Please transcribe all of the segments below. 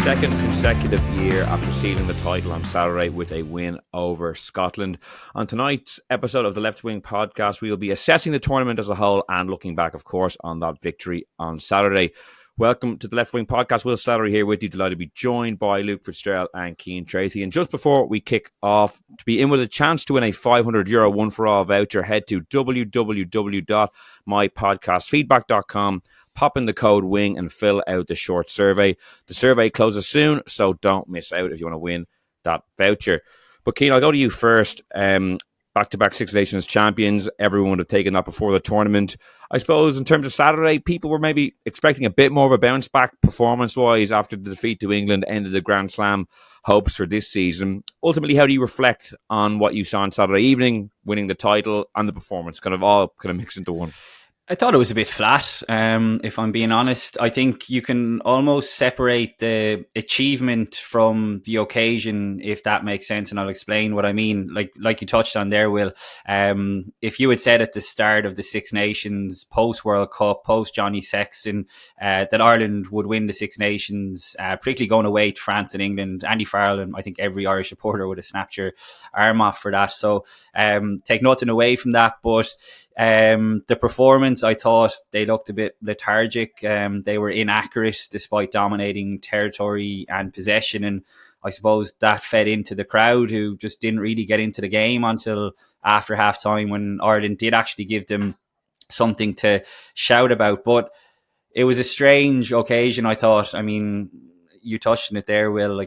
second consecutive year after sealing the title on Saturday with a win over Scotland. On tonight's episode of the Left Wing podcast, we will be assessing the tournament as a whole and looking back, of course, on that victory on Saturday. Welcome to the Left Wing podcast. Will Slattery here with you. Delighted to be joined by Luke Fitzgerald and Cian Tracey. And just before we kick off, to be in with a chance to win a €500 one-for-all voucher, head to www.mypodcastfeedback.com. Pop in the code WING and fill out the short survey. The survey closes soon, so don't miss out if you want to win that voucher. But Cian, I'll go to you first. Back-to-back Six Nations champions. Everyone would have taken that before the tournament. I suppose in terms of Saturday, people were maybe expecting a bit more of a bounce-back performance-wise after the defeat to England ended the Grand Slam hopes for this season. Ultimately, how do you reflect on what you saw on Saturday evening, winning the title and the performance, all mixed into one? I thought it was a bit flat, if I'm being honest. I think you can almost separate the achievement from the occasion, if that makes sense, and I'll explain what I mean. Like you touched on there, Will, if you had said at the start of the Six Nations, post-World Cup, post-Johnny Sexton, that Ireland would win the Six Nations, particularly going away to France and England, Andy Farrell and I think every Irish supporter would have snapped your arm off for that. So take nothing away from that, but the performance, I thought they looked a bit lethargic. They were inaccurate despite dominating territory and possession. And I suppose that fed into the crowd, who just didn't really get into the game until after half time, when Ireland did actually give them something to shout about. But it was a strange occasion, I thought. I mean, you touched on it there, Will.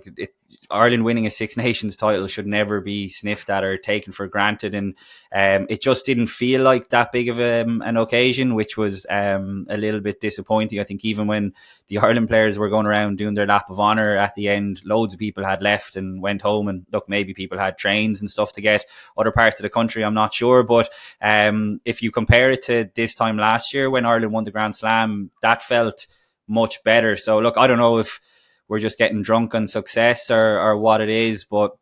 Ireland winning a Six Nations title should never be sniffed at or taken for granted, and it just didn't feel like that big of an occasion, which was a little bit disappointing. I think even when the Ireland players were going around doing their lap of honour at the end, loads of people had left and went home, and look, maybe people had trains and stuff to get other parts of the country, I'm not sure, but if you compare it to this time last year when Ireland won the Grand Slam, that felt much better. So look, I don't know if we're just getting drunk on success or what it is, but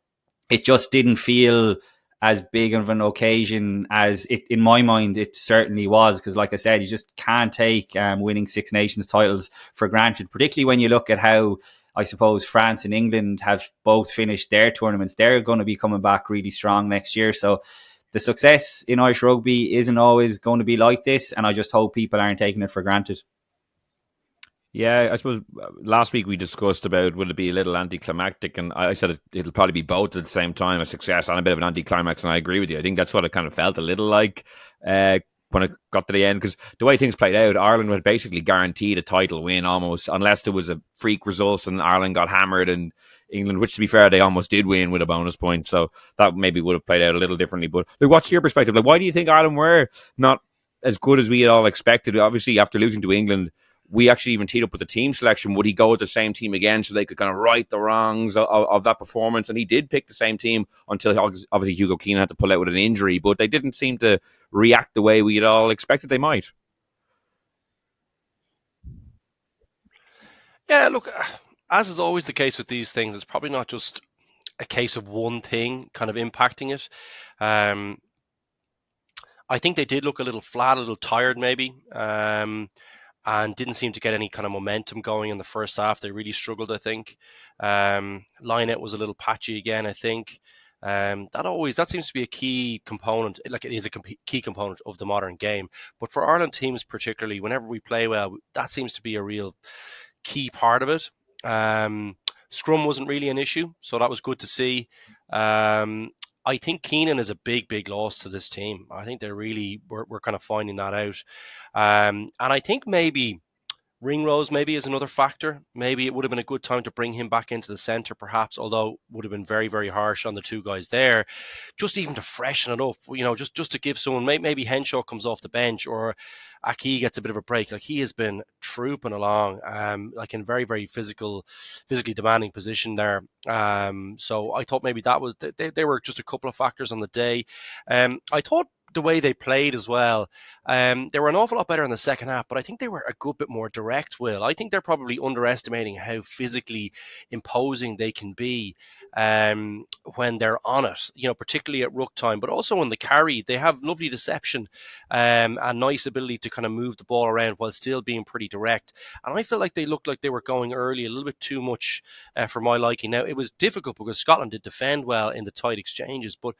it just didn't feel as big of an occasion as it, in my mind, it certainly was. Because like I said, you just can't take winning Six Nations titles for granted, particularly when you look at how, I suppose, France and England have both finished their tournaments. They're going to be coming back really strong next year. So the success in Irish rugby isn't always going to be like this, and I just hope people aren't taking it for granted. Yeah, I suppose last week we discussed about will it be a little anticlimactic, and I said it'll probably be both at the same time, a success and a bit of an anticlimax, and I agree with you. I think that's what it kind of felt a little like when it got to the end, because the way things played out, Ireland was basically guaranteed a title win almost, unless there was a freak result and Ireland got hammered, and England, which to be fair, they almost did win with a bonus point, so that maybe would have played out a little differently. But look, what's your perspective? Why do you think Ireland were not as good as we had all expected? Obviously, after losing to England, we actually even teed up with the team selection. Would he go with the same team again so they could kind of right the wrongs of that performance? And he did pick the same team until obviously Hugo Keenan had to pull out with an injury, but they didn't seem to react the way we had all expected they might. Yeah, look, as is always the case with these things, it's probably not just a case of one thing kind of impacting it. I think they did look a little flat, a little tired maybe. And didn't seem to get any kind of momentum going in the first half. They really struggled, I think. Line-out was a little patchy again, I think. That seems to be a key component. Like, it is a key component of the modern game. But for Ireland teams particularly, whenever we play well, that seems to be a real key part of it. Scrum wasn't really an issue, so that was good to see. I think Keenan is a big, big loss to this team. I think they really we're kind of finding that out. And I think maybe Ringrose maybe is another factor. Maybe it would have been a good time to bring him back into the centre, perhaps, although would have been very, very harsh on the two guys there. Just even to freshen it up, just to give someone, maybe Henshaw comes off the bench or Aki gets a bit of a break. Like, he has been trooping along, like in very, very physically demanding position there. So I thought maybe that was, they were just a couple of factors on the day. I thought the way they played as well. They were an awful lot better in the second half, but I think they were a good bit more direct, Will. I think they're probably underestimating how physically imposing they can be when they're on it, particularly at ruck time, but also in the carry. They have lovely deception and nice ability to kind of move the ball around while still being pretty direct. And I felt like they looked like they were going early a little bit too much for my liking. Now, it was difficult because Scotland did defend well in the tight exchanges, but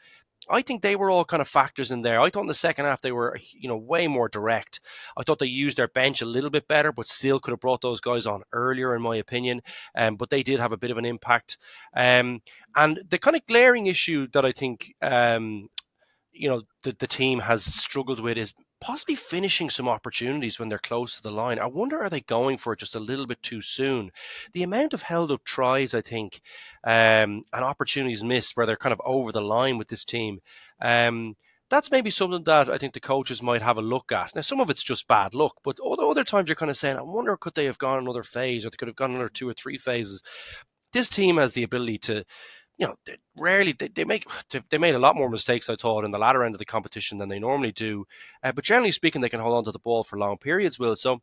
I think they were all kind of factors in there. I thought in the second half they were, way more direct. I thought they used their bench a little bit better, but still could have brought those guys on earlier, in my opinion. But they did have a bit of an impact. And the kind of glaring issue that I think, the team has struggled with is possibly finishing some opportunities when they're close to the line. I wonder, are they going for it just a little bit too soon? The amount of held up tries, I think, and opportunities missed where they're kind of over the line with this team. That's maybe something that I think the coaches might have a look at. Now, some of it's just bad luck, but other times you're kind of saying, I wonder, could they have gone another phase, or they could have gone another 2 or 3 phases? This team has the ability to, they made a lot more mistakes, I thought, in the latter end of the competition than they normally do. But generally speaking, they can hold on to the ball for long periods, Will. So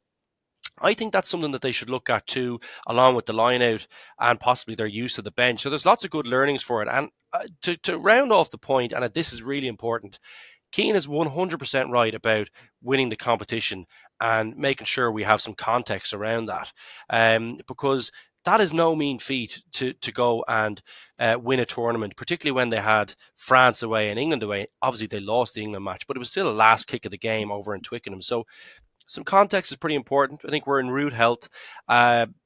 I think that's something that they should look at too, along with the line out and possibly their use of the bench. So there's lots of good learnings for it. And to round off the point, and this is really important, Cian is 100% right about winning the competition and making sure we have some context around that. Because that is no mean feat to go and win a tournament, particularly when they had France away and England away. Obviously, they lost the England match, but it was still a last kick of the game over in Twickenham. So some context is pretty important. I think we're in rude health.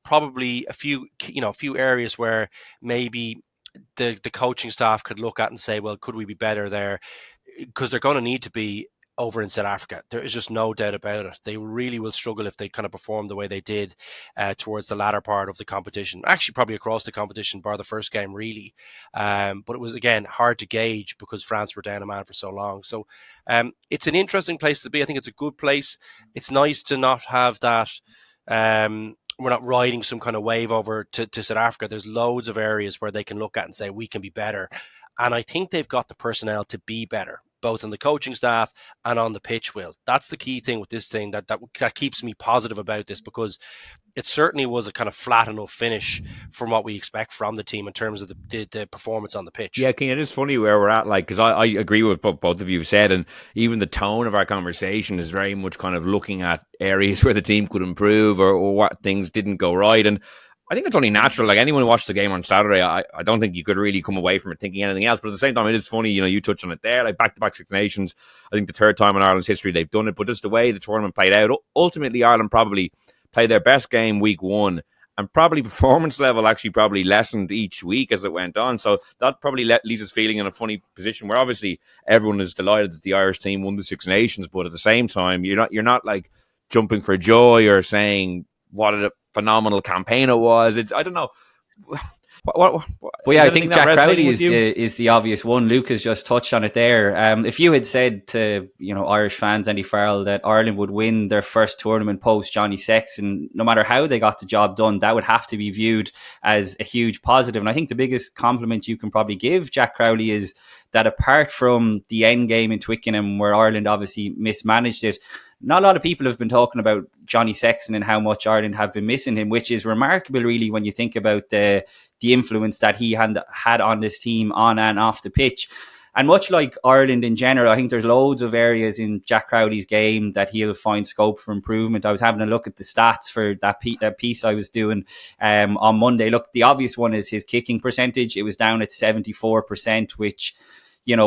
Probably a few areas where maybe the coaching staff could look at and say, well, could we be better there? Because they're going to need to be over in South Africa. There is just no doubt about it. They really will struggle if they kind of perform the way they did towards the latter part of the competition. Actually, probably across the competition, bar the first game, really. But it was, again, hard to gauge because France were down a man for so long. So it's an interesting place to be. I think it's a good place. It's nice to not have that. We're not riding some kind of wave over to South Africa. There's loads of areas where they can look at and say, we can be better. And I think they've got the personnel to be better, both on the coaching staff and on the pitch, Will. That's the key thing with this thing that keeps me positive about this, because it certainly was a kind of flat enough finish from what we expect from the team in terms of the performance on the pitch. Yeah, Cian, it is funny where we're at, because I agree with what both of you have said, and even the tone of our conversation is very much kind of looking at areas where the team could improve or what things didn't go right. And I think it's only natural. Like, anyone who watched the game on Saturday, I don't think you could really come away from it thinking anything else. But at the same time, it is funny, you touched on it there, like back-to-back Six Nations. I think the third time in Ireland's history they've done it. But just the way the tournament played out, ultimately Ireland probably played their best game week 1, and probably performance level actually probably lessened each week as it went on. So that probably leaves us feeling in a funny position where obviously everyone is delighted that the Irish team won the Six Nations, but at the same time, you're not like jumping for joy or saying what a phenomenal campaign it was. I don't know. Well, yeah, I think Jack Crowley is the obvious one. Luke has just touched on it there. If you had said to Irish fans, Andy Farrell, that Ireland would win their first tournament post Johnny Sexton, no matter how they got the job done, that would have to be viewed as a huge positive. And I think the biggest compliment you can probably give Jack Crowley is that apart from the end game in Twickenham, where Ireland obviously mismanaged it, not a lot of people have been talking about Johnny Sexton and how much Ireland have been missing him, which is remarkable, really, when you think about the influence that he had on this team on and off the pitch. And much like Ireland in general, I think there's loads of areas in Jack Crowley's game that he'll find scope for improvement. I was having a look at the stats for that piece I was doing on Monday. Look, the obvious one is his kicking percentage. It was down at 74%, which,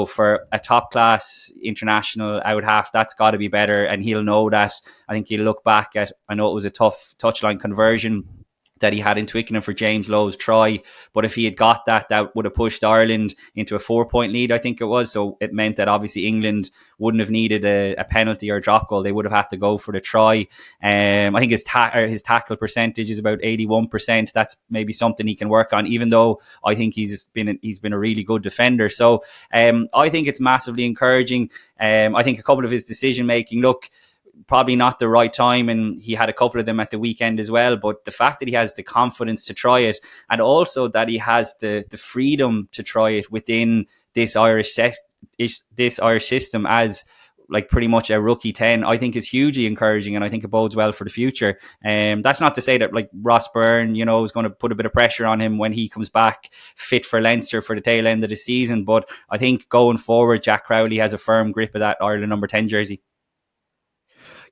for a top-class international out half, that's got to be better, and he'll know that. I think he'll look back at, I know it was a tough touchline conversion that he had in Twickenham for James Lowe's try, but if he had got that would have pushed Ireland into a 4-point lead, I think it was. So it meant that obviously England wouldn't have needed a penalty or a drop goal. They would have had to go for the try. I think his tackle percentage is about 81%. That's maybe something he can work on, even though I think he's been a really good defender. So I think it's massively encouraging. I think a couple of his decision making, look, probably not the right time, and he had a couple of them at the weekend as well, but the fact that he has the confidence to try it, and also that he has the freedom to try it within this Irish system, as like pretty much a rookie 10, I think is hugely encouraging, and I think it bodes well for the future. That's not to say that like Ross Byrne, is going to put a bit of pressure on him when he comes back fit for Leinster for the tail end of the season. But I think going forward, Jack Crowley has a firm grip of that Ireland number 10 jersey.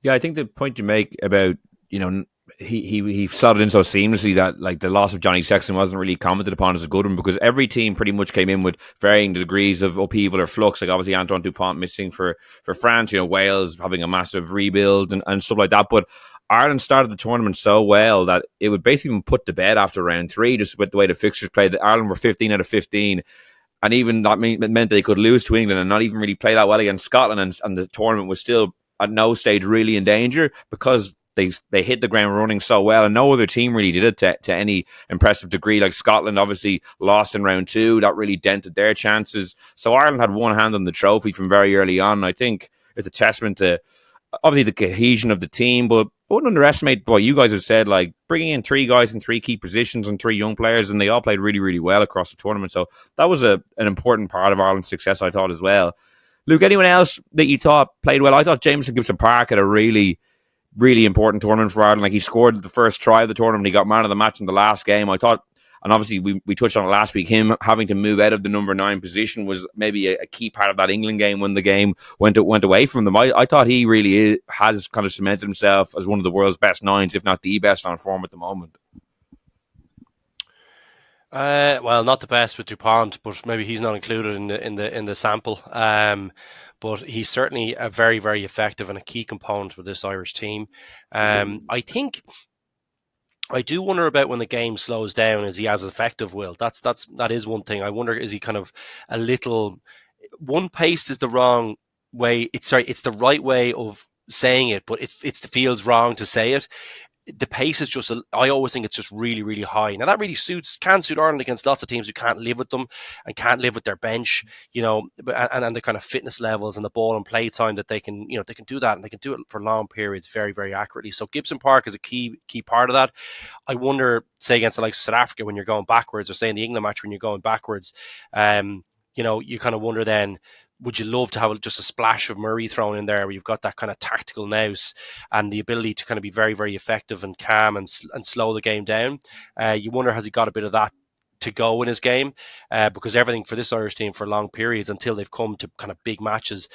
Yeah, I think the point you make about, he slotted in so seamlessly that like the loss of Johnny Sexton wasn't really commented upon as a good one, because every team pretty much came in with varying degrees of upheaval or flux. Like obviously Antoine Dupont missing for France, Wales having a massive rebuild and stuff like that. But Ireland started the tournament so well that it would basically been put to bed after round 3, just with the way the fixtures played. Ireland were 15 out of 15. And even that meant they could lose to England and not even really play that well against Scotland. And the tournament was still at no stage really in danger, because they hit the ground running so well, and no other team really did it to any impressive degree. Like Scotland obviously lost in round 2, that really dented their chances. So Ireland had one hand on the trophy from very early on. And I think it's a testament to obviously the cohesion of the team, but I wouldn't underestimate what you guys have said, like bringing in 3 guys in 3 key positions and 3 young players, and they all played really, really well across the tournament. So that was an important part of Ireland's success, I thought, as well. Luke, anyone else that you thought played well? I thought Jameson Gibson Park had a really, really important tournament for Ireland. Like he scored the first try of the tournament. He got man of the match in the last game. I thought, and obviously we touched on it last week, him having to move out of the number 9 position was maybe a key part of that England game when the game went away from them. I thought he really has kind of cemented himself as one of the world's best 9s, if not the best on form at the moment. Well, not the best with Dupont, but maybe he's not included in the sample. But he's certainly a very, very effective and a key component with this Irish team. I think I do wonder about when the game slows down, is he as effective, Will? That is one thing. I wonder, is he kind of a little, one pace is the wrong way. It's the right way of saying it, but it feels wrong to say it. The pace is just, I always think it's just really, really high. Now that really can suit Ireland against lots of teams who can't live with them and can't live with their bench, and the kind of fitness levels and the ball and play time that they can do that, and they can do it for long periods very, very accurately. So Gibson Park is a key part of that. I wonder, say against the likes of South Africa when you're going backwards, or say in the England match when you're going backwards, you kind of wonder then, would you love to have just a splash of Murray thrown in there where you've got that kind of tactical nous and the ability to kind of be very, very effective and calm and slow the game down? You wonder, has he got a bit of that to go in his game? Because everything for this Irish team for long periods until they've come to kind of big matches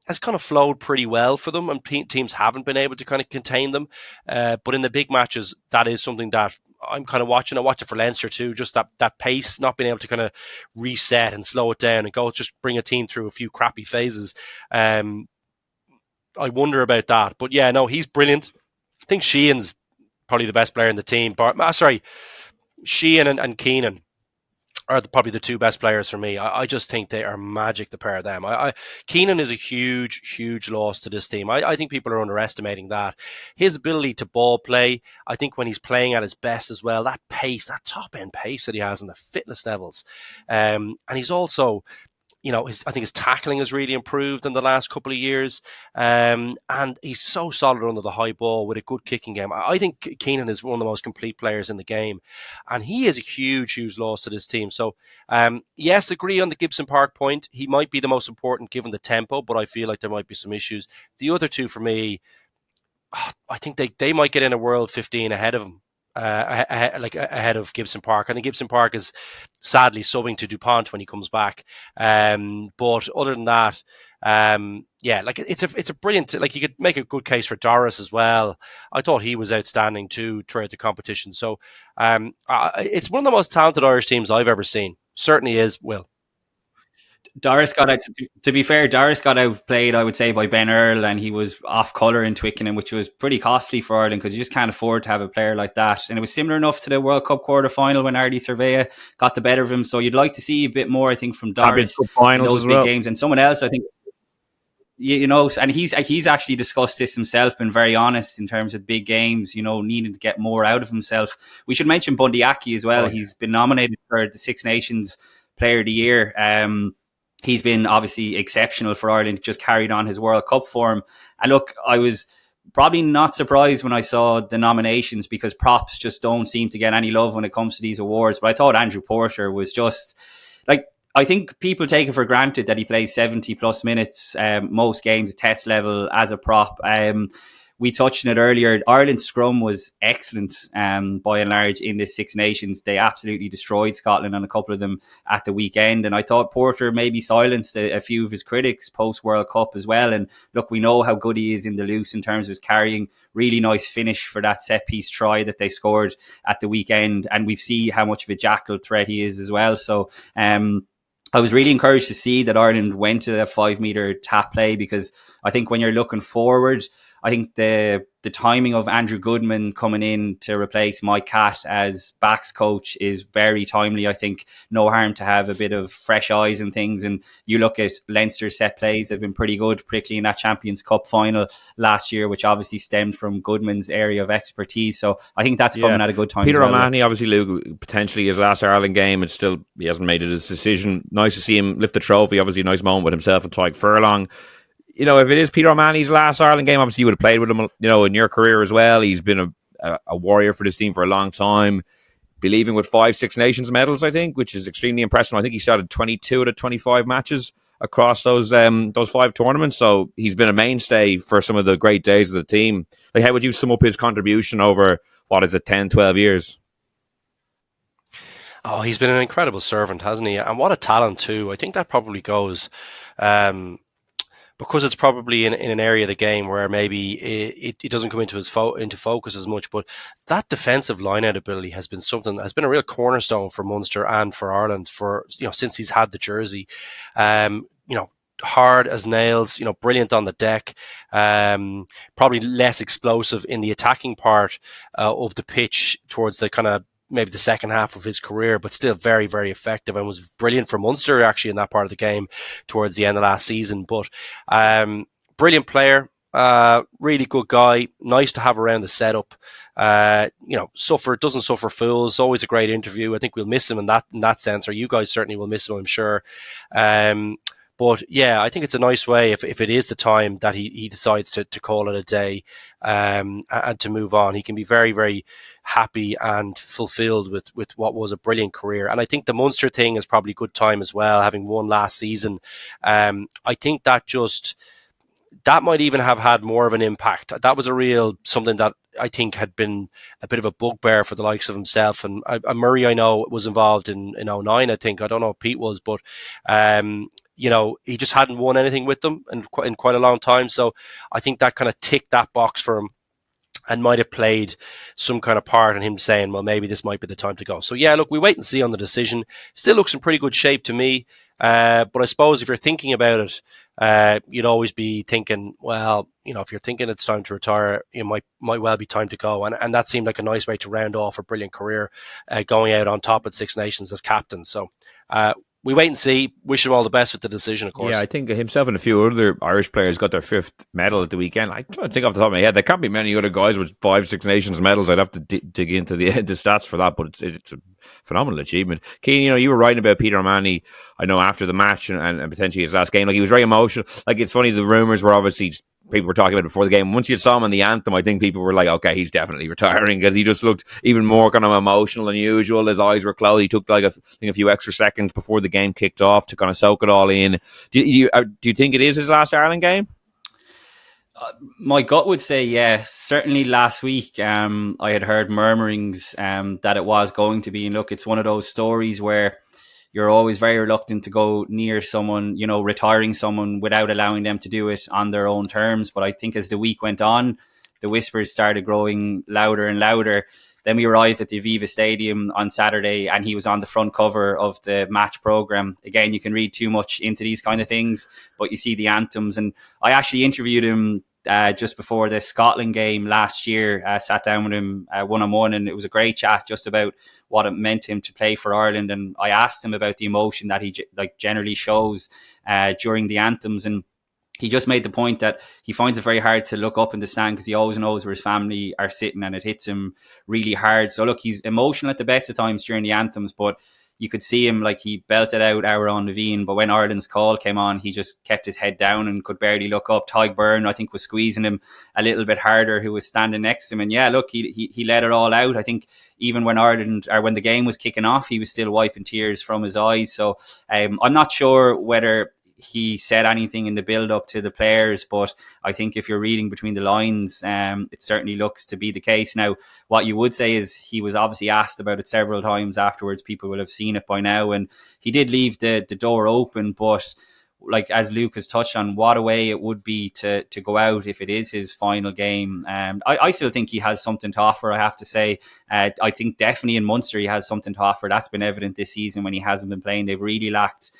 has kind of flowed pretty well for them, and teams haven't been able to kind of contain them. But in the big matches, that is something that I'm kind of watching. I watch it for Leinster too, just that pace, not being able to kind of reset and slow it down and go just bring a team through a few crappy phases. I wonder about that. But yeah, no, he's brilliant. I think Cian's probably the best player in the team. Cian and Keenan are probably the 2 best players for me. I just think they are magic, the pair of them. Keenan is a huge, huge loss to this team. I think people are underestimating that. His ability to ball play, I think when he's playing at his best as well, that pace, that top-end pace that he has and the fitness levels. And he's also, I think his tackling has really improved in the last couple of years. And he's so solid under the high ball with a good kicking game. I think Keenan is one of the most complete players in the game. And he is a huge, huge loss to this team. So, yes, agree on the Gibson Park point. He might be the most important given the tempo, but I feel like there might be some issues. The other 2 for me, I think they might get in a world 15 ahead of him. Ahead of Gibson Park. I think Gibson Park is sadly subbing to Dupont when he comes back. But other than that, it's a brilliant, like you could make a good case for Doris as well. I thought he was outstanding too throughout the competition. So it's one of the most talented Irish teams I've ever seen. Certainly is, Will. Doris got out, to be fair, Doris got outplayed, I would say, by Ben Earl, and he was off colour in Twickenham, which was pretty costly for Ireland because you just can't afford to have a player like that. And it was similar enough to the World Cup quarter final when Ardy Surveya got the better of him. So you'd like to see a bit more, I think, from Doris in those big games. And someone else, I think, and he's actually discussed this himself, been very honest in terms of big games, needing to get more out of himself. We should mention Bundy Aki as well. Oh, yeah. He's been nominated for the Six Nations Player of the Year. He's been obviously exceptional for Ireland, just carried on his World Cup form. And look, I was probably not surprised when I saw the nominations because props just don't seem to get any love when it comes to these awards. But I thought Andrew Porter was just, like, I think people take it for granted that he plays 70 plus minutes, most games at test level as a prop. We touched on it earlier. Ireland's scrum was excellent by and large in this Six Nations. They absolutely destroyed Scotland on a couple of them at the weekend. And I thought Porter maybe silenced a few of his critics post-World Cup as well. And look, we know how good he is in the loose in terms of his carrying. Really nice finish for that set-piece try that they scored at the weekend. And we've seen how much of a jackal threat he is as well. So I was really encouraged to see that Ireland went to a 5 metre tap play, because I think when you're looking forward, I think the timing of Andrew Goodman coming in to replace Mike Catt as backs coach is very timely. I think no harm to have a bit of fresh eyes and things. And you look at Leinster's set plays, they've been pretty good, particularly in that Champions Cup final last year, which obviously stemmed from Goodman's area of expertise. So I think that's coming at a good time. Peter as well. O'Mahony, obviously, Luke, potentially his last Ireland game, and still he hasn't made his decision. Nice to see him lift the trophy. Obviously, a nice moment with himself and Tyke Furlong. You know, if it is Peter O'Mahony's last Ireland game, obviously you would have played with him, you know, in your career as well. He's been a warrior for this team for a long time, believing with 5 Six Nations medals, I think, which is extremely impressive. I think he started 22 out of 25 matches across those 5 tournaments. So he's been a mainstay for some of the great days of the team. Like, how would you sum up his contribution over, 10, 12 years? Oh, he's been an incredible servant, hasn't he? And what a talent too. I think that probably goes because it's probably in an area of the game where maybe it doesn't come into into focus as much. But that defensive line-out ability has been a real cornerstone for Munster and for Ireland for, you know, since he's had the jersey. You know, hard as nails, you know, brilliant on the deck, probably less explosive in the attacking part of the pitch towards the kind of maybe the second half of his career, but still very, very effective, and was brilliant for Munster actually in that part of the game towards the end of last season. But brilliant player, really good guy, nice to have around the setup. You know, doesn't suffer fools. Always a great interview. I think we'll miss him in that sense, or you guys certainly will miss him, I'm sure. But yeah, I think it's a nice way if it is the time that he decides to call it a day and to move on. He can be very, very happy and fulfilled with what was a brilliant career. And I think the Munster thing is probably a good time as well, having won last season. I think that might even have had more of an impact. That was a real something that I think had been a bit of a bugbear for the likes of himself. And Murray, I know, was involved in 09, I think. I don't know if Pete was, but you know, he just hadn't won anything with them in quite a long time. So I think that kind of ticked that box for him and might have played some kind of part in him saying, well, maybe this might be the time to go. So yeah, look, we wait and see on the decision. Still looks in pretty good shape to me. But I suppose if you're thinking about it, you'd always be thinking, well, you know, if you're thinking it's time to retire, it might well be time to go. And that seemed like a nice way to round off a brilliant career, going out on top at Six Nations as captain. So, we wait and see. Wish him all the best with the decision, of course. Yeah, I think himself and a few other Irish players got their 5th medal at the weekend. I don't think off the top of my head, there can't be many other guys with 5 Six Nations medals. I'd have to dig into the stats for that, but it's a phenomenal achievement. Cian, you know, you were writing about Peter O'Mahony, I know, after the match and potentially his last game. Like, he was very emotional. Like, it's funny, the rumours were obviously people were talking about it before the game. Once you saw him on the anthem, I think people were like, okay, he's definitely retiring, because he just looked even more kind of emotional than usual. His eyes were closed. He took like a few extra seconds before the game kicked off to kind of soak it all in. Do you think it is his last Ireland game? My gut would say yes. Certainly last week, I had heard murmurings that it was going to be. And look, it's one of those stories where you're always very reluctant to go near someone, you know, retiring someone without allowing them to do it on their own terms. But I think as the week went on, the whispers started growing louder and louder. Then we arrived at the Aviva Stadium on Saturday and he was on the front cover of the match programme. Again, you can read too much into these kind of things, but you see the anthems. And I actually interviewed him just before the Scotland game last year. Sat down with him one-on-one, and it was a great chat just about what it meant to him to play for Ireland. And I asked him about the emotion that he generally shows during the anthems, and he just made the point that he finds it very hard to look up in the stand because he always knows where his family are sitting, and it hits him really hard. So look, he's emotional at the best of times during the anthems, but you could see him, like, he belted out Aaron Levine, but when Ireland's call came on, he just kept his head down and could barely look up. Tyg Byrne, I think, was squeezing him a little bit harder, who was standing next to him. And yeah, look, he let it all out. I think even when when the game was kicking off, he was still wiping tears from his eyes. So I'm not sure whether he said anything in the build up to the players, but I think if you're reading between the lines, it certainly looks to be the case. Now, what you would say is he was obviously asked about it several times afterwards. People will have seen it by now, and he did leave the door open, but like, as Luke has touched on, what a way it would be to go out if it is his final game. I still think he has something to offer, I have to say. I think definitely in Munster he has something to offer. That's been evident this season when he hasn't been playing. They've really lacked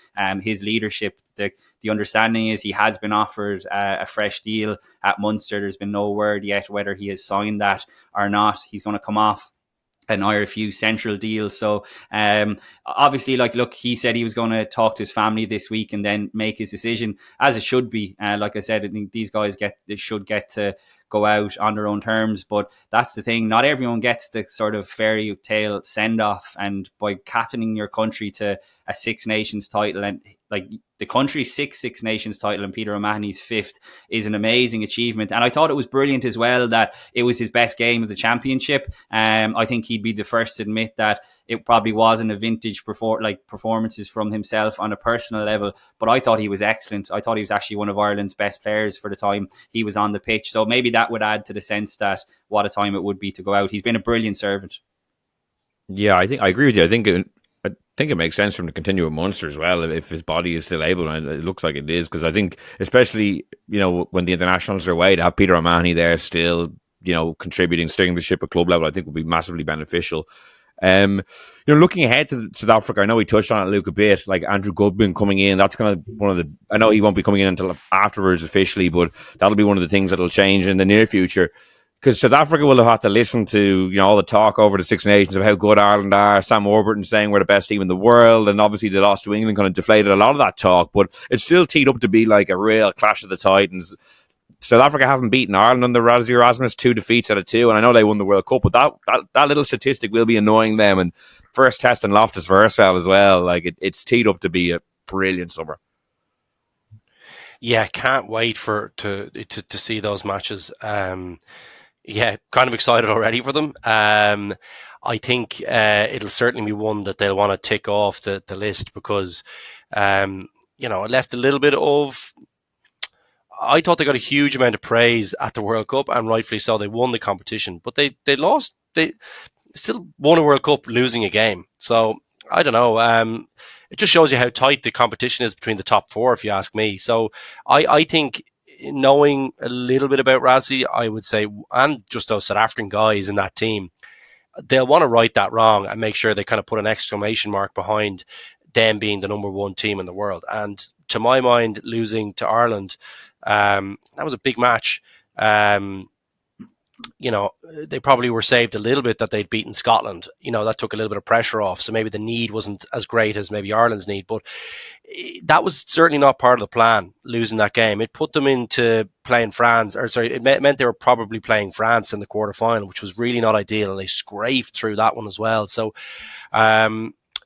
his leadership. The understanding is he has been offered a fresh deal at Munster. There's been no word yet whether he has signed that or not. He's going to come off an IRFU central deal. So obviously, like, look, he said he was going to talk to his family this week and then make his decision, as it should be. Like I said, I think these guys should get to go out on their own terms, but that's the thing, not everyone gets the sort of fairy tale send off, and by captaining your country to a Six Nations title, and like the country's Six Nations title and Peter O'Mahony's fifth, is an amazing achievement. And I thought it was brilliant as well that it was his best game of the championship. I think he'd be the first to admit that it probably wasn't a vintage performances from himself on a personal level, but I thought he was excellent. I thought he was actually one of Ireland's best players for the time he was on the pitch. So maybe that would add to the sense that what a time it would be to go out. He's been a brilliant servant. Yeah, I agree with you. I think it makes sense for him to continue at Munster as well if his body is still able, and it looks like it is, because I think especially, when the internationals are away, to have Peter O'Mahony there still, contributing, steering the ship at club level, I think would be massively beneficial. Looking ahead to South Africa, I know we touched on it, Luke, a bit, like Andrew Goodwin coming in. That's kind of one of the, I know he won't be coming in until afterwards officially, but that'll be one of the things that'll change in the near future, because South Africa will have had to listen to all the talk over the Six Nations of how good Ireland are. Sam Warburton saying we're the best team in the world, and obviously the loss to England kind of deflated a lot of that talk, but it's still teed up to be like a real clash of the Titans. South Africa haven't beaten Ireland under Rassie Erasmus, 2 defeats out of 2, and I know they won the World Cup, but that little statistic will be annoying them. And first test in Loftus Versfeld as well. Like, it's teed up to be a brilliant summer. Yeah, can't wait to see those matches. Yeah, kind of excited already for them. I think it'll certainly be one that they'll want to tick off the list, because it left a little bit of. I thought they got a huge amount of praise at the World Cup, and rightfully so. They won the competition, but they lost. They still won a World Cup losing a game. So I don't know. It just shows you how tight the competition is between the top 4, if you ask me. So I think, knowing a little bit about Rassie, I would say, and just those South African guys in that team, they'll want to right that wrong and make sure they kind of put an exclamation mark behind them being the number 1 team in the world. And to my mind, losing to Ireland, that was a big match. They probably were saved a little bit that they'd beaten Scotland. That took a little bit of pressure off. So maybe the need wasn't as great as maybe Ireland's need, but that was certainly not part of the plan, losing that game. It put them into playing France, it meant they were probably playing France in the quarterfinal, which was really not ideal, and they scraped through that one as well. So,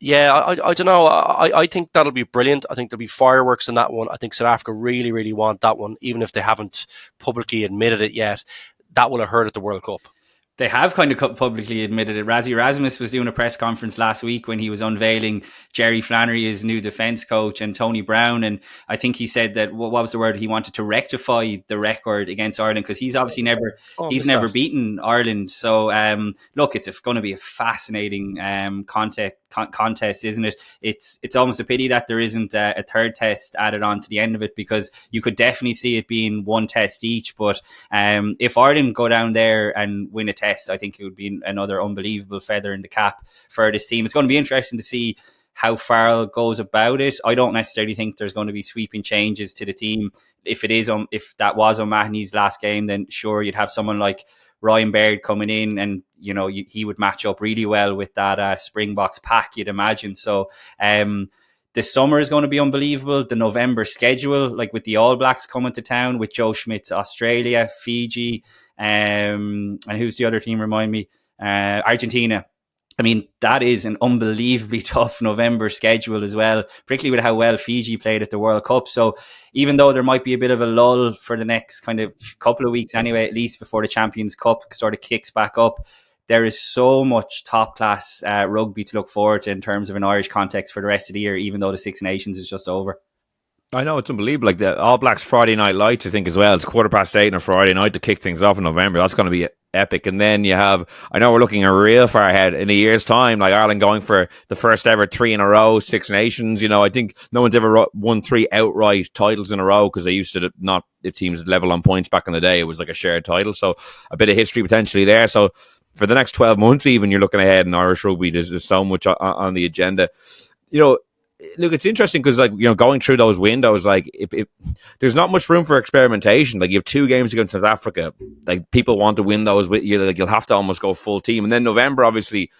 yeah, I don't know. I think that'll be brilliant. I think there'll be fireworks in that one. I think South Africa really, really want that one, even if they haven't publicly admitted it yet. That will have hurt at the World Cup. They have kind of publicly admitted it. Rassie Erasmus was doing a press conference last week when he was unveiling Jerry Flannery, his new defence coach, and Tony Brown. And I think he said that, what was the word? He wanted to rectify the record against Ireland, because he's obviously never beaten Ireland. So look, it's going to be a fascinating contest, isn't it? It's almost a pity that there isn't a third test added on to the end of it, because you could definitely see it being 1 test each. But if Ireland go down there and win a test, I think it would be another unbelievable feather in the cap for this team. It's going to be interesting to see how Farrell goes about it. I don't necessarily think there's going to be sweeping changes to the team. If that was O'Mahony's last game, then sure, you'd have someone like Ryan Baird coming in, and he would match up really well with that Springboks pack, you'd imagine. So the summer is going to be unbelievable. The November schedule, like with the All Blacks coming to town, with Joe Schmidt's Australia, Fiji, and who's the other team? Remind me. Argentina. I mean, that is an unbelievably tough November schedule as well, particularly with how well Fiji played at the World Cup. So even though there might be a bit of a lull for the next kind of couple of weeks anyway, at least before the Champions Cup sort of kicks back up, there is so much top-class rugby to look forward to in terms of an Irish context for the rest of the year, even though the Six Nations is just over. I know, it's unbelievable. Like the All Blacks Friday Night Lights, I think as well. It's 8:15 on a Friday night to kick things off in November. That's going to be epic. And then you have, I know we're looking a real far ahead in a year's time, like Ireland going for the first ever 3 in a row, Six Nations. You know, I think no one's ever won 3 outright titles in a row, because they used to not, if teams level on points back in the day, it was like a shared title. So a bit of history potentially there. So for the next 12 months, even, you're looking ahead in Irish rugby. There's so much on the agenda. You know, look, it's interesting because, like, you know, going through those windows, like, if there's not much room for experimentation. Like, you have 2 games against South Africa. Like, people want to win those with you. Like, you'll have to almost go full team. And then November, obviously,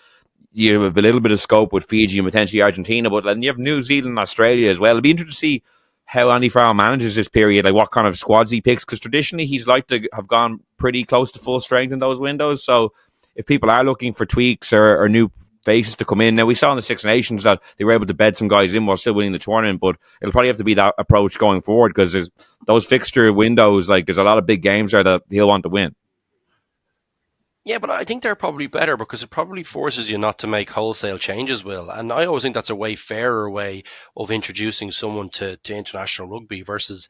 you have a little bit of scope with Fiji and potentially Argentina, but then you have New Zealand and Australia as well. It'll be interesting to see how Andy Farrell manages this period, like what kind of squads he picks, because traditionally he's liked to have gone pretty close to full strength in those windows. So if people are looking for tweaks or new faces to come in. Now, we saw in the Six Nations that they were able to bed some guys in while still winning the tournament, but it'll probably have to be that approach going forward, because there's those fixture windows, like there's a lot of big games there that he'll want to win. Yeah, but I think they're probably better because it probably forces you not to make wholesale changes, Will. And I always think that's a way fairer way of introducing someone to international rugby versus,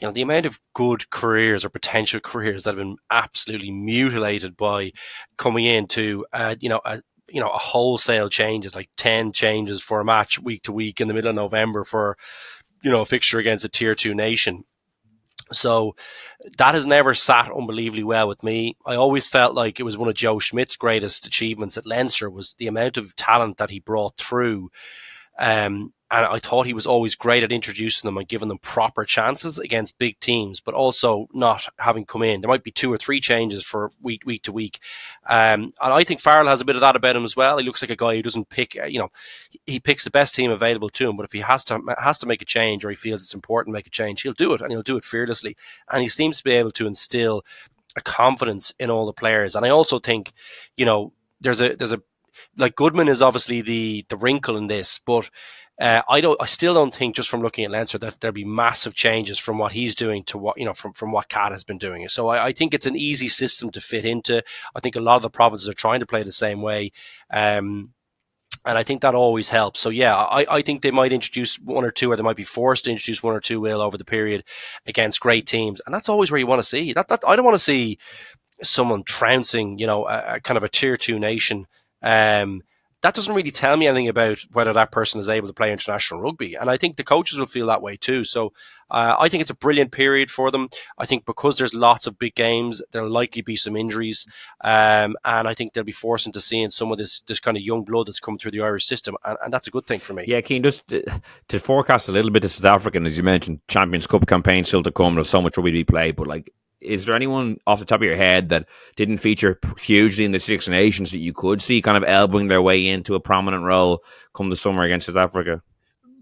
you know, the amount of good careers or potential careers that have been absolutely mutilated by coming into, a wholesale changes, like 10 changes for a match week to week in the middle of November for, you know, a fixture against a tier 2 nation. So that has never sat unbelievably well with me. I always felt like it was one of Joe Schmidt's greatest achievements at Leinster was the amount of talent that he brought through. And I thought he was always great at introducing them and giving them proper chances against big teams, but also not having come in. There might be 2 or 3 changes for week to week. And I think Farrell has a bit of that about him as well. He looks like a guy who doesn't pick, he picks the best team available to him, but if he has to make a change, or he feels it's important to make a change, he'll do it, and he'll do it fearlessly. And he seems to be able to instill a confidence in all the players. And I also think, there's a like Goodman is obviously the wrinkle in this, but I still don't think, just from looking at Leinster, that there'll be massive changes from what he's doing to what, from what Cat has been doing. So I think it's an easy system to fit into. I think a lot of the provinces are trying to play the same way. And I think that always helps. So yeah, I think they might introduce 1 or 2, or they might be forced to introduce 1 or 2 over the period against great teams. And that's always where you want to see that. I don't want to see someone trouncing, a kind of a tier 2 nation. That doesn't really tell me anything about whether that person is able to play international rugby. And I think the coaches will feel that way too. So I think it's a brilliant period for them. I think because there's lots of big games, there'll likely be some injuries. And I think they'll be forced into seeing some of this kind of young blood that's come through the Irish system. And that's a good thing for me. Yeah, Cian, just to forecast a little bit of South African, as you mentioned, Champions Cup campaign still to come. There's so much rugby to be played, but like, is there anyone off the top of your head that didn't feature hugely in the Six Nations that you could see kind of elbowing their way into a prominent role come the summer against South Africa?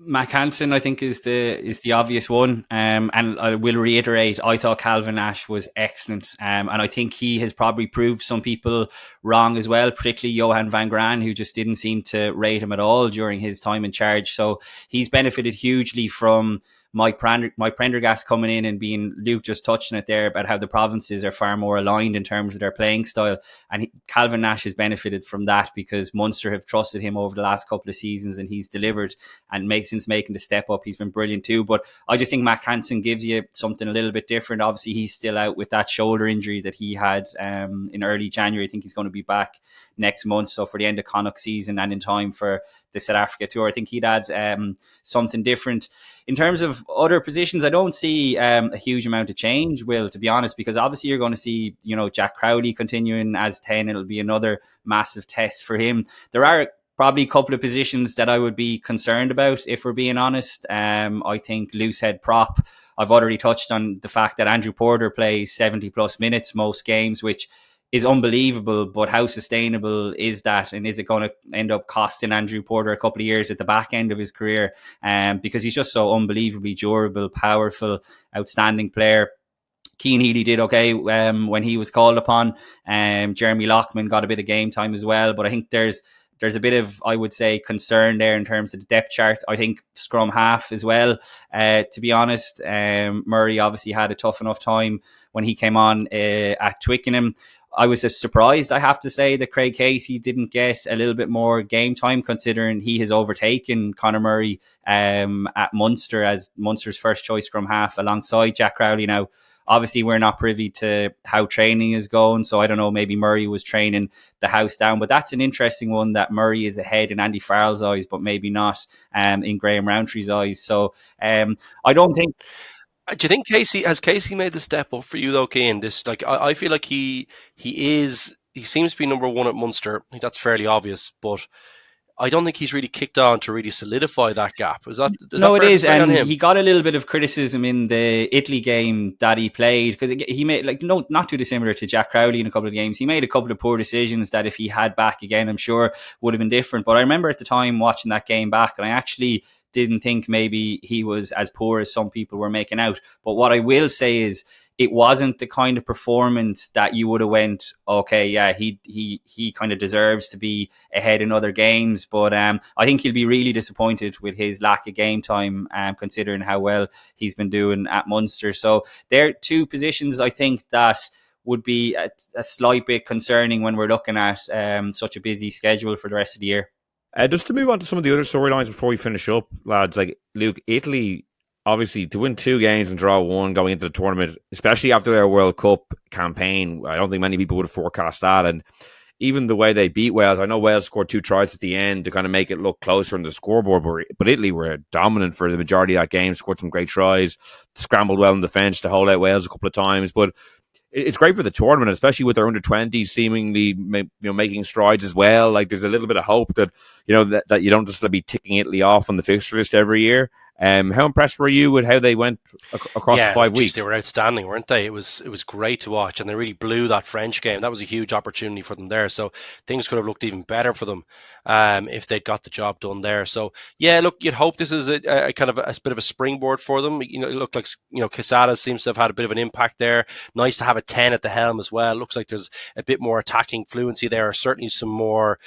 Mac Hansen, I think, is the obvious one. And I will reiterate, I thought Calvin Nash was excellent. And I think he has probably proved some people wrong as well, particularly Johan van Graan, who just didn't seem to rate him at all during his time in charge. So he's benefited hugely from Mike Prendergast coming in and being, Luke just touching it there about how the provinces are far more aligned in terms of their playing style. And Calvin Nash has benefited from that because Munster have trusted him over the last couple of seasons and he's delivered. And since making the step up, he's been brilliant too. But I just think Mac Hansen gives you something a little bit different. Obviously, he's still out with that shoulder injury that he had in early January. I think he's going to be back next month. So for the end of Connacht season and in time for the South Africa tour, I think he'd add something different. In terms of other positions, I don't see a huge amount of change, Will, to be honest, because obviously you're going to see, Jack Crowley continuing as 10. It'll be another massive test for him. There are probably a couple of positions that I would be concerned about, if we're being honest. I think loosehead prop. I've already touched on the fact that Andrew Porter plays 70 plus minutes most games, which is unbelievable, but how sustainable is that? And is it going to end up costing Andrew Porter a couple of years at the back end of his career? Because he's just so unbelievably durable, powerful, outstanding player. Cian Healy did okay when he was called upon. Jeremy Loughman got a bit of game time as well, but I think there's there's a bit of, I would say, concern there in terms of the depth chart. I think scrum half as well. To be honest, Murray obviously had a tough enough time when he came on at Twickenham. I was surprised, I have to say, that Craig Casey didn't get a little bit more game time, considering he has overtaken Conor Murray at Munster as Munster's first choice scrum half alongside Jack Crowley. Now, obviously, we're not privy to how training is going, so I don't know, maybe Murray was training the house down, but that's an interesting one, that Murray is ahead in Andy Farrell's eyes, but maybe not in Graham Roundtree's eyes. So I don't think... Do you think Casey made the step up for you though, Cian? This, like, I feel like he seems to be number one at Munster. I think that's fairly obvious, but I don't think he's really kicked on to really solidify that gap. Is that no? Fair It is, and he got a little bit of criticism in the Italy game that he played, because he made, like, no, not too dissimilar to Jack Crowley in a couple of games. He made a couple of poor decisions that if he had back again, I'm sure would have been different. But I remember at the time watching that game back, and I actually didn't think maybe he was as poor as some people were making out. But what I will say is, it wasn't the kind of performance that you would have went, okay, yeah, he kind of deserves to be ahead in other games. But I think he'll be really disappointed with his lack of game time, considering how well he's been doing at Munster. So they're two positions, I think, that would be a slight bit concerning when we're looking at such a busy schedule for the rest of the year. Just to move on to some of the other storylines before we finish up, lads, like Luke, Italy, obviously to win 2 games and draw 1 going into the tournament, especially after their World Cup campaign, I don't think many people would have forecast that. And even the way they beat Wales, I know Wales scored 2 tries at the end to kind of make it look closer on the scoreboard, but Italy were dominant for the majority of that game, scored some great tries, scrambled well in defence to hold out Wales a couple of times. But it's great for the tournament, especially with their under-20s seemingly making strides as well. Like, there's a little bit of hope that that you don't just be ticking Italy off on the fixture list every year. How impressed were you with how they went across the 5 weeks? They were outstanding, weren't they? It was great to watch, and they really blew that French game. That was a huge opportunity for them there. So things could have looked even better for them if they'd got the job done there. So yeah, look, you'd hope this is a kind of a bit of a springboard for them. It looked like Quesada seems to have had a bit of an impact there. Nice to have a 10 at the helm as well. Looks like there's a bit more attacking fluency there, or certainly some more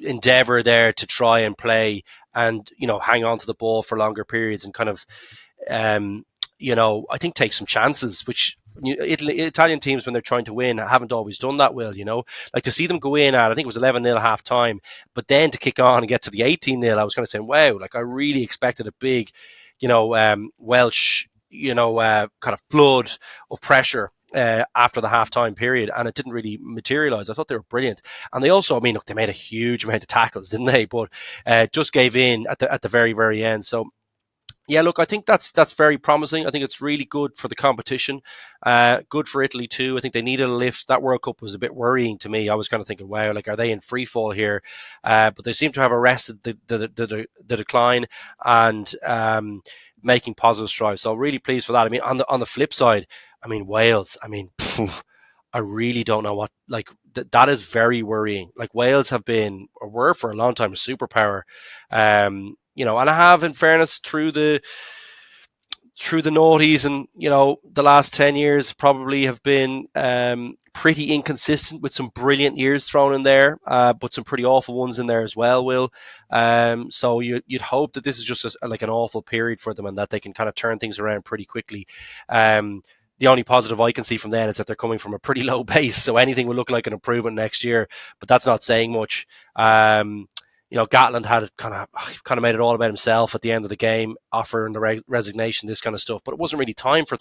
endeavour there to try and play and hang on to the ball for longer periods and kind of I think take some chances, which Italian teams, when they're trying to win, haven't always done that well. Like, to see them go in at, I think it was 11-0 half time, but then to kick on and get to the 18-0, I was kind of saying, wow, like, I really expected a big Welsh kind of flood of pressure after the half-time period, and it didn't really materialise. I thought they were brilliant. And they also, they made a huge amount of tackles, didn't they? But just gave in at the very, very end. So, yeah, look, I think that's very promising. I think it's really good for the competition. Good for Italy too. I think they needed a lift. That World Cup was a bit worrying to me. I was kind of thinking, wow, like, are they in free fall here? But they seem to have arrested the decline and making positive strides. So really pleased for that. On the flip side, Wales, I really don't know what, like, that is very worrying. Like, Wales have been, or were for a long time, a superpower. And I have, in fairness, through the noughties and, the last 10 years probably have been pretty inconsistent, with some brilliant years thrown in there, but some pretty awful ones in there as well, Will. So you'd hope that this is just like an awful period for them and that they can kind of turn things around pretty quickly. The only positive I can see from then is that they're coming from a pretty low base, so anything will look like an improvement next year, but that's not saying much. Gatland had kind of made it all about himself at the end of the game, offering the resignation, this kind of stuff. But it wasn't really time for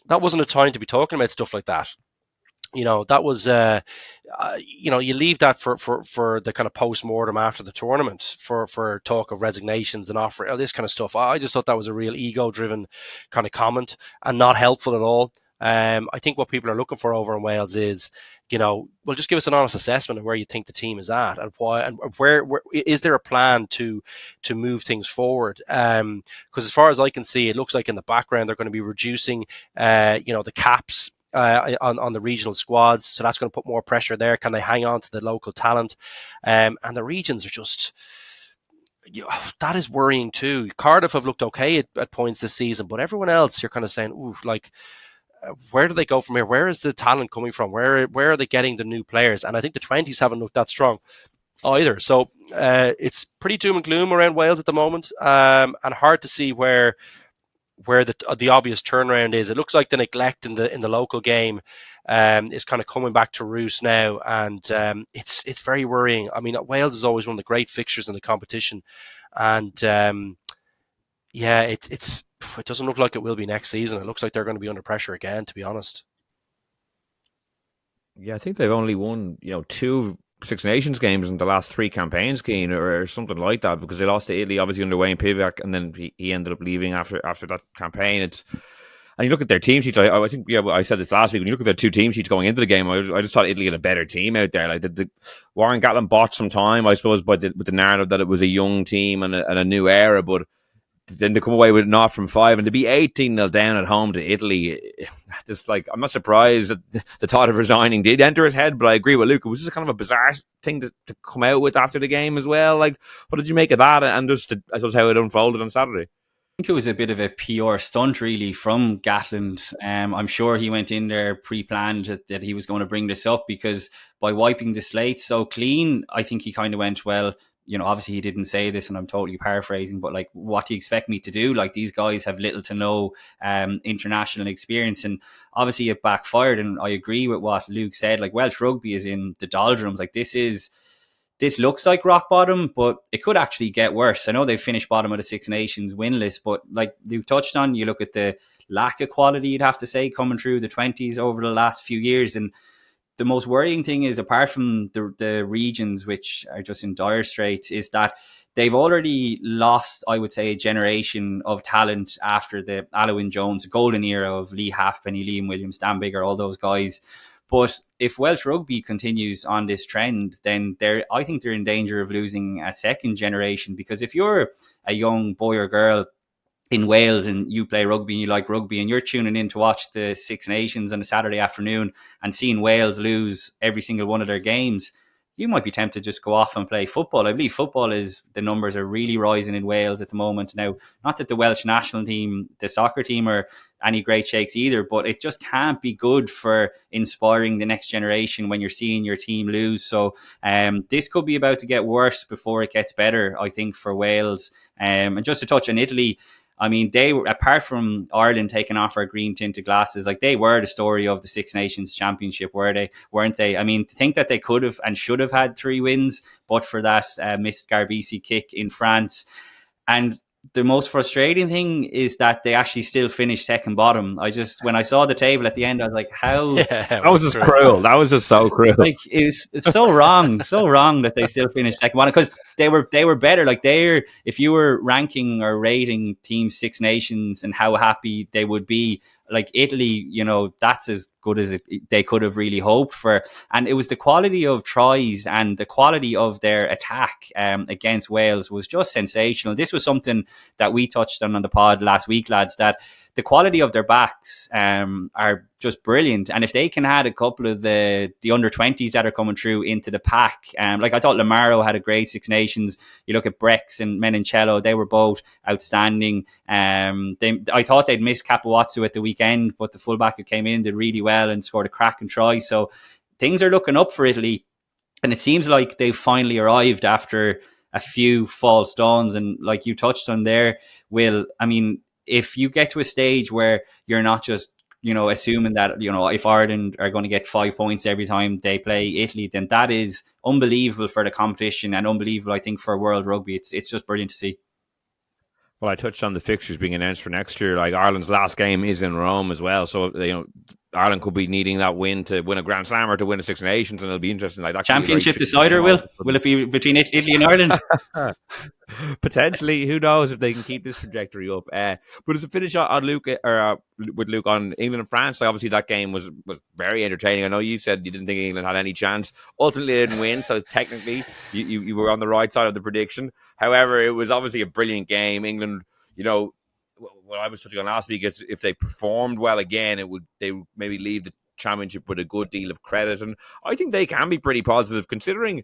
that wasn't a time to be talking about stuff like that. That was you leave that for the kind of post-mortem after the tournament for talk of resignations and offer this kind of stuff. I just thought that was a real ego-driven kind of comment and not helpful at all. I think what people are looking for over in Wales is, just give us an honest assessment of where you think the team is at and why, and where is there a plan to move things forward? Because as far as I can see, it looks like in the background they're going to be reducing, the caps on the regional squads, so that's going to put more pressure there. Can they hang on to the local talent? And the regions are just, that is worrying too. Cardiff have looked okay at points this season, but everyone else, you're kind of saying, ooh, like, where do they go from here? Where is the talent coming from? Where are they getting the new players? And I think the 20s haven't looked that strong either. So it's pretty doom and gloom around Wales at the moment, and hard to see where the obvious turnaround is. It looks like the neglect in the local game is kind of coming back to roost now, and it's very worrying. I mean, Wales is always one of the great fixtures in the competition, and it doesn't look like it will be next season. It looks like they're going to be under pressure again, to be honest. Yeah, I think they've only won, 2 Six Nations games in the last 3 campaigns, Cian, or something like that, because they lost to Italy, obviously under Wayne Pivac, and then he ended up leaving after that campaign. And you look at their team sheets. I think, I said this last week. When you look at their 2 team sheets going into the game, I just thought Italy had a better team out there. Like the Warren Gatland bought some time, I suppose, with the narrative that it was a young team and a new era, but then to come away with 0 from 5 and to be 18-0 down at home to Italy, just like, I'm not surprised that the thought of resigning did enter his head, but I agree with Luke. It was just kind of a bizarre thing to come out with after the game as well. Like, what did you make of that? And just, I suppose, how it unfolded on Saturday? I think it was a bit of a PR stunt, really, from Gatland. I'm sure he went in there pre-planned that he was going to bring this up, because by wiping the slate so clean, I think he kind of went, well, obviously he didn't say this and I'm totally paraphrasing, but like, what do you expect me to do? Like, these guys have little to no international experience, and obviously it backfired. And I agree with what Luke said. Like, Welsh rugby is in the doldrums. Like, this looks like rock bottom, but it could actually get worse. I know they've finished bottom of the Six Nations win list, but like you touched on, you look at the lack of quality, you'd have to say, coming through the 20s over the last few years. And the most worrying thing is, apart from the regions which are just in dire straits, is that they've already lost, I would say, a generation of talent after the Alwyn Jones golden era of Lee Halfpenny, Liam Williams, Dan Biggar, all those guys. But if Welsh rugby continues on this trend, then I think they're in danger of losing a second generation. Because if you're a young boy or girl in Wales and you play rugby and you like rugby and you're tuning in to watch the Six Nations on a Saturday afternoon and seeing Wales lose every single one of their games, you might be tempted to just go off and play football. I believe the numbers are really rising in Wales at the moment. Now, not that the Welsh national team, the soccer team, are any great shakes either, but it just can't be good for inspiring the next generation when you're seeing your team lose. So this could be about to get worse before it gets better, I think, for Wales. And just to touch on Italy, I mean, they were, apart from Ireland taking off our green tinted glasses, like, they were the story of the Six Nations Championship, weren't they? I mean, to think that they could have and should have had 3 wins, but for that missed Garbisi kick in France. And the most frustrating thing is that they actually still finished second bottom. When I saw the table at the end, I was like, how? Yeah, that was just cruel. That was just so cruel. Like, it's so wrong that they still finished second bottom, because they were better. Like, if you were ranking or rating Team Six Nations and how happy they would be, like Italy, that's as good as they could have really hoped for. And it was the quality of tries and the quality of their attack against Wales was just sensational. This was something that we touched on the pod last week, lads, that the quality of their backs are just brilliant. And if they can add a couple of the under-20s that are coming through into the pack, like I thought Lamaro had a great Six Nations. You look at Brex and Menincello, they were both outstanding. I thought they'd miss Capawatsu at the weekend, but the fullback who came in did really well and scored a cracking try. So things are looking up for Italy. And it seems like they've finally arrived after a few false dawns. And like you touched on there, Will, I mean, if you get to a stage where you're not just, assuming that, if Ireland are going to get 5 points every time they play Italy, then that is unbelievable for the competition and unbelievable, I think, for world rugby. It's just brilliant to see. Well, I touched on the fixtures being announced for next year. Like, Ireland's last game is in Rome as well, so Ireland could be needing that win to win a Grand Slam or to win a Six Nations, and it'll be interesting. Like, that championship decider, will it be between Italy and Ireland? Potentially, who knows if they can keep this trajectory up. But as a finish on Luke, with Luke on England and France, like, obviously that game was very entertaining. I know you said you didn't think England had any chance. Ultimately, they didn't win, so technically you were on the right side of the prediction. However, it was obviously a brilliant game. England, what I was touching on last week is if they performed well again, they would maybe leave the championship with a good deal of credit. And I think they can be pretty positive, considering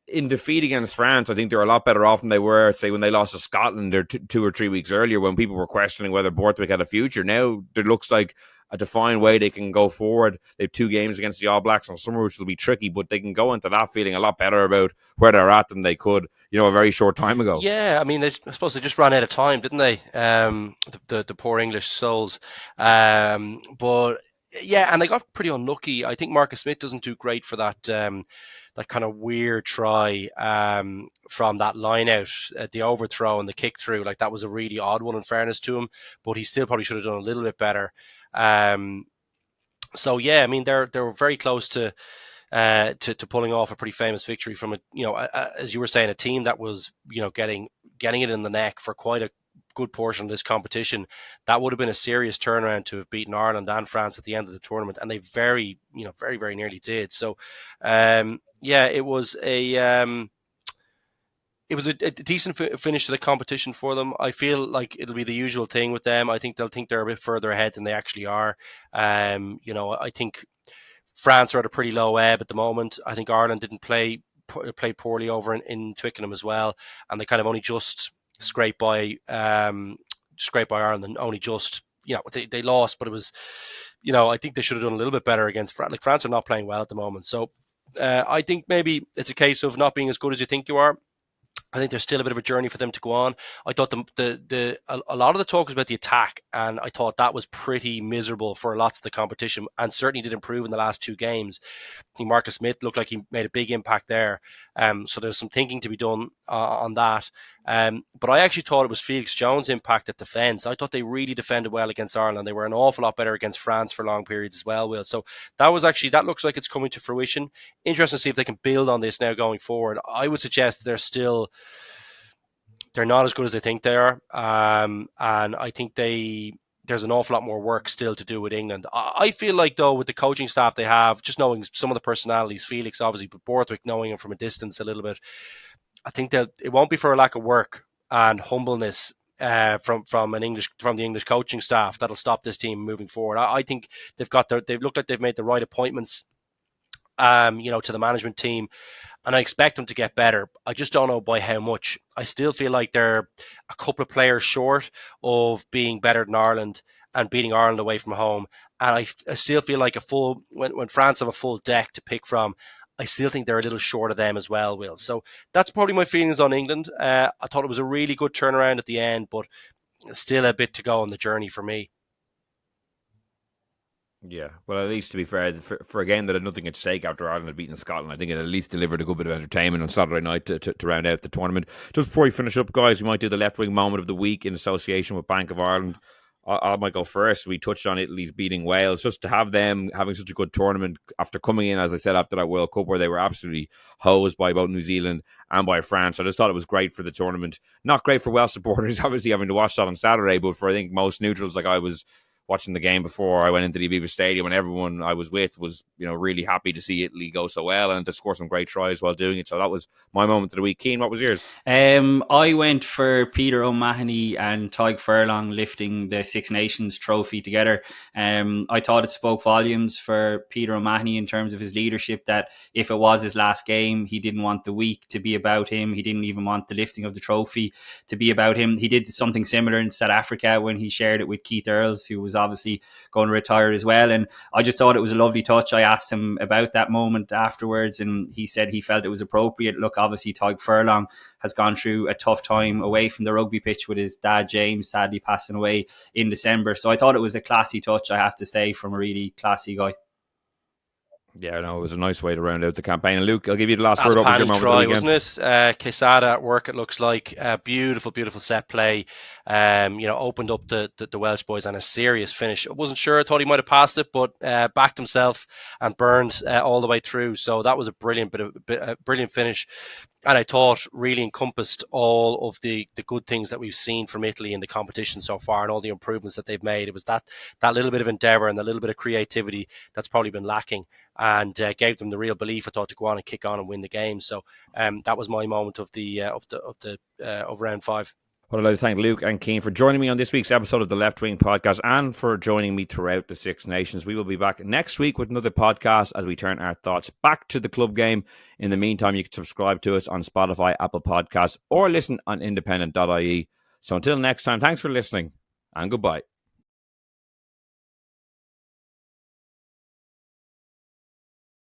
in defeat against France, I think they're a lot better off than they were, say, when they lost to Scotland or 2 or 3 weeks earlier, when people were questioning whether Borthwick had a future. Now there looks like a defined way they can go forward. They have 2 games against the All Blacks on summer, which will be tricky, but they can go into that feeling a lot better about where they're at than they could, a very short time ago. Yeah, I mean, I suppose they just ran out of time, didn't they? The poor English souls. But yeah, and they got pretty unlucky. I think Marcus Smith doesn't do great for that that kind of weird try from that line out, the overthrow and the kick through. Like, that was a really odd one, in fairness to him, but he still probably should have done a little bit better. So yeah, I mean, they were very close to pulling off a pretty famous victory from as you were saying, a team that was getting it in the neck for quite a good portion of this competition. That would have been a serious turnaround to have beaten Ireland and France at the end of the tournament, and they very very nearly did. So yeah, it was a decent finish to the competition for them. I feel like it'll be the usual thing with them. I think they'll think they're a bit further ahead than they actually are. I think France are at a pretty low ebb at the moment. I think Ireland didn't play poorly over in Twickenham as well, and they kind of only just scraped by Ireland, and only just they lost, but it was I think they should have done a little bit better against France. Like, France are not playing well at the moment, so I think maybe it's a case of not being as good as you think you are. I think there's still a bit of a journey for them to go on. I thought a lot of the talk was about the attack, and I thought that was pretty miserable for lots of the competition, and certainly did improve in the last 2 games. I think Marcus Smith looked like he made a big impact there. So there's some thinking to be done on that. But I actually thought it was Felix Jones' impact at defence. I thought they really defended well against Ireland. They were an awful lot better against France for long periods as well, Will. So that looks like it's coming to fruition. Interesting to see if they can build on this now going forward. I would suggest they're not as good as they think they are. And I think there's an awful lot more work still to do with England. I feel like, though, with the coaching staff they have, just knowing some of the personalities, Felix obviously, but Borthwick, knowing him from a distance a little bit, I think that it won't be for a lack of work and humbleness from the English coaching staff that'll stop this team moving forward. I think they've looked like they've made the right appointments, to the management team, and I expect them to get better. I just don't know by how much. I still feel like they're a couple of players short of being better than Ireland and beating Ireland away from home. And I still feel like when France have a full deck to pick from, I still think they're a little short of them as well, Will. So that's probably my feelings on England. I thought it was a really good turnaround at the end, but still a bit to go on the journey for me. Yeah, well, at least, to be fair, for a game that had nothing at stake after Ireland had beaten Scotland, I think it at least delivered a good bit of entertainment on Saturday night to round out the tournament. Just before we finish up, guys, we might do the left-wing moment of the week in association with Bank of Ireland. I might go first. We touched on Italy's beating Wales. Just to have them having such a good tournament after coming in, as I said, after that World Cup where they were absolutely hosed by both New Zealand and by France. I just thought it was great for the tournament. Not great for Welsh supporters, obviously, having to watch that on Saturday, but for, I think, most neutrals, like I was watching the game before I went into the Aviva Stadium, and everyone I was with was, really happy to see Italy go so well and to score some great tries while doing it. So that was my moment of the week. Cian, what was yours? I went for Peter O'Mahony and Tadhg Furlong lifting the Six Nations trophy together. I thought it spoke volumes for Peter O'Mahony in terms of his leadership, that if it was his last game, he didn't want the week to be about him. He didn't even want the lifting of the trophy to be about him. He did something similar in South Africa when he shared it with Keith Earls, who was obviously going to retire as well. And I just thought it was a lovely touch. I asked him about that moment afterwards, and he said he felt it was appropriate. Look, obviously Tadhg Furlong has gone through a tough time away from the rugby pitch with his dad James sadly passing away in December. So I thought it was a classy touch, I have to say, from a really classy guy. Yeah, no, it was a nice way to round out the campaign. And Luke, I'll give you the last word. What was your moment try, of the weekend? wasn't it? Quesada at work, it looks like. Beautiful set play. Opened up the Welsh boys, and a serious finish. I wasn't sure. I thought he might have passed it, but backed himself and burned all the way through. So that was a brilliant brilliant finish. And I thought really encompassed all of the good things that we've seen from Italy in the competition so far and all the improvements that they've made. It was that little bit of endeavour and a little bit of creativity that's probably been lacking, and gave them the real belief, I thought, to go on and kick on and win the game. So that was my moment of round 5. Well, I'd like to thank Luke and Cian for joining me on this week's episode of the Left Wing Podcast and for joining me throughout the Six Nations. We will be back next week with another podcast as we turn our thoughts back to the club game. In the meantime, you can subscribe to us on Spotify, Apple Podcasts, or listen on independent.ie. So until next time, thanks for listening and goodbye.